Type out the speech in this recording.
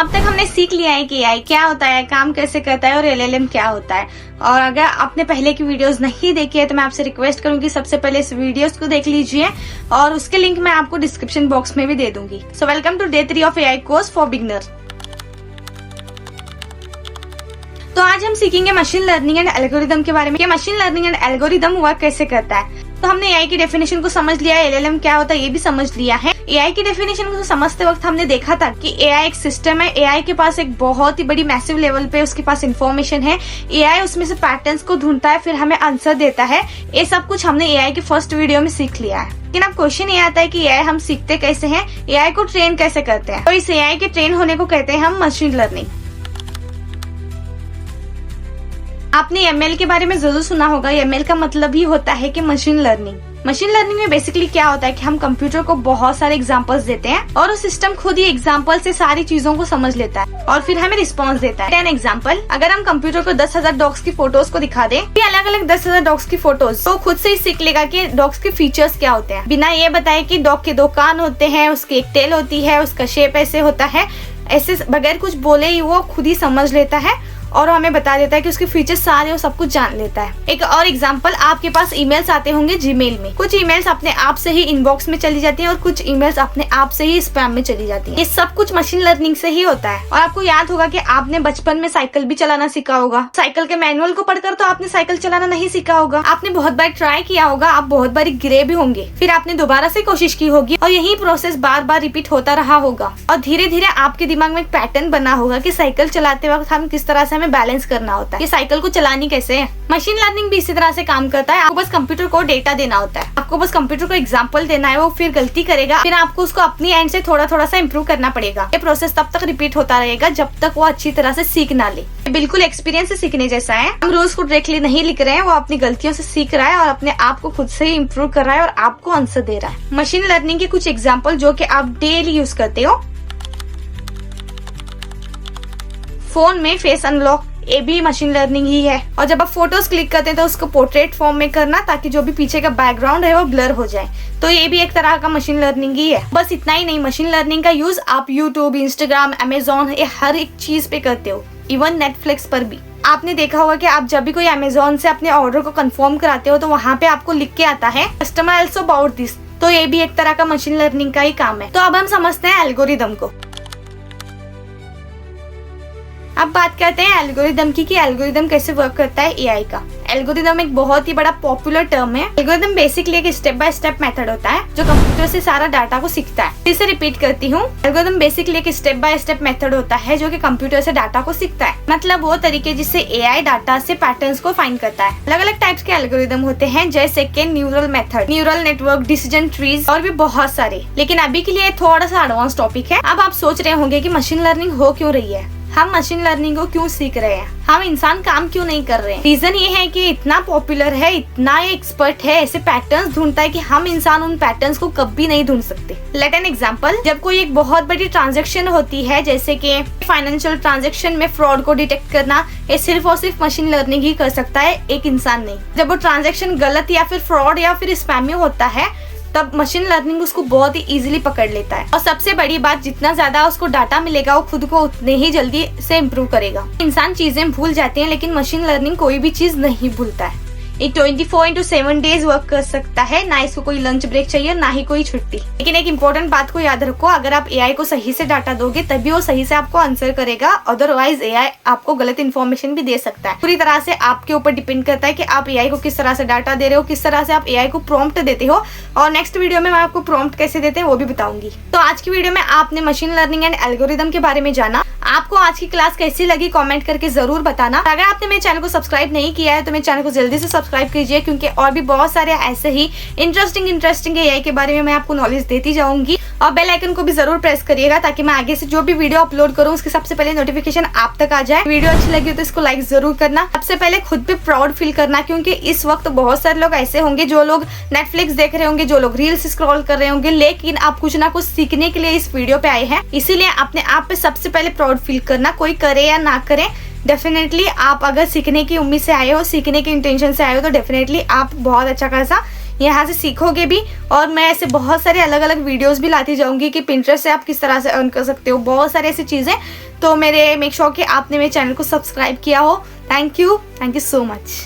अब तक हमने सीख लिया है कि एआई क्या होता है, काम कैसे करता है और एलएलएम क्या होता है। और अगर आपने पहले की वीडियोस नहीं देखी है तो मैं आपसे रिक्वेस्ट करूंगी सबसे पहले इस वीडियोस को देख लीजिए और उसके लिंक मैं आपको डिस्क्रिप्शन बॉक्स में भी दे दूंगी। So welcome to day 3 of AI course for beginner. तो आज हम सीखेंगे मशीन लर्निंग एंड एल्गोरिदम के बारे में कि machine learning and algorithm work कैसे करता है। तो हमने एआई की डेफिनेशन को समझ लिया है, एलएलएम क्या होता है ये भी समझ लिया है। एआई की डेफिनेशन को समझते वक्त हमने देखा था कि एआई एक सिस्टम है, एआई के पास एक बहुत ही बड़ी मैसिव लेवल पे उसके पास इंफॉर्मेशन है, एआई उसमें से पैटर्न्स को ढूंढता है फिर हमें आंसर देता है। ये सब कुछ हमने एआई के फर्स्ट वीडियो में सीख लिया है। लेकिन अब क्वेश्चन ये आता है कि एआई हम सीखते कैसे हैं, एआई को ट्रेन कैसे करते हैं। तो इस एआई के ट्रेन होने को कहते हैं हम मशीन लर्निंग। आपने एमएल के बारे में जरूर सुना होगा। एमएल का मतलब ही होता है कि मशीन लर्निंग। मशीन लर्निंग में बेसिकली क्या होता है कि हम कंप्यूटर को बहुत सारे एग्जांपल्स देते हैं और वो सिस्टम खुद ही एग्जांपल से सारी चीजों को समझ लेता है और फिर हमें रिस्पॉन्स देता है। 10 एग्जांपल, अगर हम कंप्यूटर को 10,000 डॉग्स की फोटोज को दिखा दें, अलग अलग 10,000 डॉग्स की फोटोज, तो खुद से ही सीख लेगा कि डॉग्स के फीचर्स क्या होते हैं, बिना ये बताए कि डॉग के 2 कान होते हैं, उसकी एक टेल होती है, उसका शेप ऐसे होता है। ऐसे बगैर कुछ बोले ही वो खुद ही समझ लेता है और हमें बता देता है कि उसके फीचर्स सारे वो सब कुछ जान लेता है। एक और एग्जांपल, आपके पास ईमेल्स आते होंगे जीमेल में, कुछ ईमेल्स अपने आप से ही इनबॉक्स में चली जाती हैं और कुछ ईमेल्स अपने आप से ही स्पैम में चली जाती हैं। ये सब कुछ मशीन लर्निंग से ही होता है। और आपको याद होगा कि आपने बचपन में साइकिल भी चलाना सीखा होगा। साइकिल के मैनुअल को पढ़कर तो आपने साइकिल चलाना नहीं सीखा होगा। आपने बहुत बार ट्राई किया होगा, आप बहुत बार गिरे भी होंगे, फिर आपने दोबारा से कोशिश की होगी और यही प्रोसेस बार बार रिपीट होता रहा होगा और धीरे धीरे आपके दिमाग में एक पैटर्न बना होगा कि साइकिल चलाते वक्त हम किस तरह से हमें बैलेंस करना होता है, ये साइकिल को चलानी कैसे है। मशीन लर्निंग भी इसी तरह से काम करता है। आपको बस कंप्यूटर को डेटा देना होता है, आपको बस कंप्यूटर को एग्जांपल देना है, वो फिर गलती करेगा, फिर आपको उसको अपनी एंड से थोड़ा थोड़ा सा इम्प्रूव करना पड़ेगा। ये प्रोसेस तब तक रिपीट होता रहेगा जब तक वो अच्छी तरह से सीख ना ले। बिल्कुल एक्सपीरियंस से सीखने जैसा है। हम रोज को डायरेक्टली नहीं लिख रहे हैं, वो अपनी गलतियों से सीख रहा है और अपने आप को खुद से ही इम्प्रूव कर रहा है और आपको आंसर दे रहा है। मशीन लर्निंग के कुछ एग्जाम्पल जो कि आप डेली यूज करते हो, फोन में फेस अनलॉक, ये भी मशीन लर्निंग ही है। और जब आप फोटोज क्लिक करते हैं तो उसको पोर्ट्रेट फॉर्म में करना ताकि जो भी पीछे का बैकग्राउंड है वो ब्लर हो जाए, तो ये भी एक तरह का मशीन लर्निंग ही है। बस इतना ही नहीं, मशीन लर्निंग का यूज आप यूट्यूब, इंस्टाग्राम, अमेजोन, ये हर एक चीज पे करते हो, इवन नेटफ्लिक्स पर भी। आपने देखा होगा कि आप जब भी कोई अमेजोन से अपने ऑर्डर को कंफर्म कराते हो तो वहाँ पे आपको लिख के आता है कस्टमर ऑल्सो अबाउट दिस, तो ये भी एक तरह का मशीन लर्निंग का ही काम है। तो अब हम समझते हैं एल्गोरिदम को। अब बात करते हैं एल्गोरिदम की कि एल्गोरिदम कैसे वर्क करता है एआई का। एल्गोरिदम एक बहुत ही बड़ा पॉपुलर टर्म है। एल्गोरिदम बेसिकली एक स्टेप बाय स्टेप मेथड होता है जो कंप्यूटर से सारा डाटा को सीखता है। फिर से रिपीट करती हूँ, एल्गोरिदम बेसिकली एक स्टेप बाय स्टेप मेथड होता है जो कि कंप्यूटर से डाटा को सीखता है। मतलब वो तरीके जिससे एआई डाटा से पैटर्न्स को फाइंड करता है। अलग अलग टाइप्स के एल्गोरिदम होते हैं जैसे कि neural method, neural network, decision trees और भी बहुत सारे। लेकिन अभी के लिए थोड़ा सा एडवांस टॉपिक है। अब आप सोच रहे होंगे कि मशीन लर्निंग हो क्यों रही है, हम मशीन लर्निंग को क्यों सीख रहे हैं, हम इंसान काम क्यों नहीं कर रहे हैं। रीजन ये है कि इतना पॉपुलर है, इतना एक्सपर्ट है, ऐसे पैटर्न्स ढूंढता है कि हम इंसान उन पैटर्न्स को कभी नहीं ढूंढ सकते। लेट एन एग्जांपल, जब कोई एक बहुत बड़ी ट्रांजैक्शन होती है जैसे कि फाइनेंशियल ट्रांजैक्शन में फ्रॉड को डिटेक्ट करना, ये सिर्फ और सिर्फ मशीन लर्निंग ही कर सकता है, एक इंसान नहीं। जब वो ट्रांजैक्शन गलत या फिर फ्रॉड या फिर स्पैम में होता है तब मशीन लर्निंग उसको बहुत ही इजीली पकड़ लेता है। और सबसे बड़ी बात, जितना ज्यादा उसको डाटा मिलेगा वो खुद को उतने ही जल्दी से इम्प्रूव करेगा। इंसान चीजें भूल जाते हैं लेकिन मशीन लर्निंग कोई भी चीज नहीं भूलता है। ये 24/7 डेज वर्क कर सकता है, ना इसको कोई लंच ब्रेक चाहिए ना ही कोई छुट्टी। लेकिन एक इम्पोर्टेंट बात को याद रखो, अगर आप एआई को सही से डाटा दोगे तभी वो सही से आपको आंसर करेगा, अदरवाइज एआई आपको गलत इन्फॉर्मेशन भी दे सकता है। पूरी तरह से आपके ऊपर डिपेंड करता है कि आप एआई को किस तरह से डाटा दे रहे हो, किस तरह से आप एआई को प्रॉम्प्ट देते हो। और नेक्स्ट वीडियो में मैं आपको प्रॉम्प्ट कैसे देते हैं वो भी बताऊंगी। तो आज की वीडियो में आपने मशीन लर्निंग एंड एल्गोरिदम के बारे में जाना। आपको आज की क्लास कैसी लगी कमेंट करके जरूर बताना। अगर आपने मेरे चैनल को सब्सक्राइब नहीं किया है तो मेरे चैनल को जल्दी से सब्सक्राइब कीजिए, क्योंकि और भी बहुत सारे ऐसे ही इंटरेस्टिंग एआई के बारे में मैं आपको नॉलेज देती जाऊंगी। और बेल आइकन को भी जरूर प्रेस करिएगा ताकि मैं आगे से जो भी वीडियो अपलोड करूँ उसके सबसे पहले नोटिफिकेशन आप तक आ जाए। वीडियो अच्छी लगी हो तो इसको लाइक जरूर करना। सबसे पहले खुद पे प्राउड फील करना, क्योंकि इस वक्त बहुत सारे लोग ऐसे होंगे जो लोग नेटफ्लिक्स देख रहे होंगे, जो लोग रील्स स्क्रॉल कर रहे होंगे, लेकिन आप कुछ ना कुछ सीखने के लिए इस वीडियो पे आए हैं। इसीलिए अपने आप पे सबसे पहले प्राउड फील करना। कोई करे या ना करे, डेफिनेटली आप अगर सीखने की उम्मीद से आए हो, सीखने के इंटेंशन से आए हो, तो डेफिनेटली आप बहुत अच्छा खासा यहाँ से सीखोगे भी। और मैं ऐसे बहुत सारे अलग अलग वीडियोस भी लाती जाऊंगी कि पिंटरेस्ट से आप किस तरह से अर्न कर सकते हो, बहुत सारी ऐसी चीज़ें। तो मेरे मेक श्योर कि आपने मेरे चैनल को सब्सक्राइब किया हो। Thank you so much.